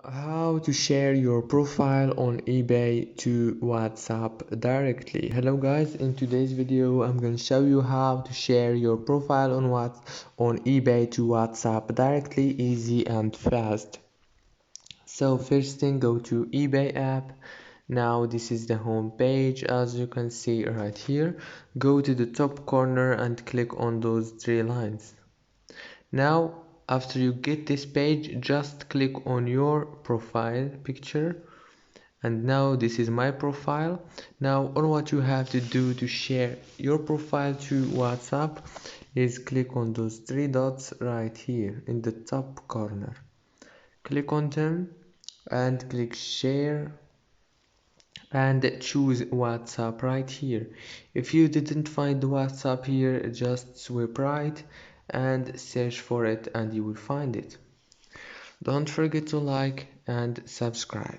How to share your profile on eBay to WhatsApp directly. Hello guys, in today's video I'm going to show you how to share your profile on eBay to WhatsApp directly, easy and fast. So first thing, go to eBay app. Now this is the home page, as you can see right here. Go to the top corner and click on those three lines. Now after you get this page, just click on your profile picture, and now this is my profile. Now all what you have to do to share your profile to WhatsApp is click on those three dots right here in the top corner. Click on them and click share and choose WhatsApp right here. If you didn't find WhatsApp here, just swipe right and search for it and you will find it. Don't forget to like and subscribe.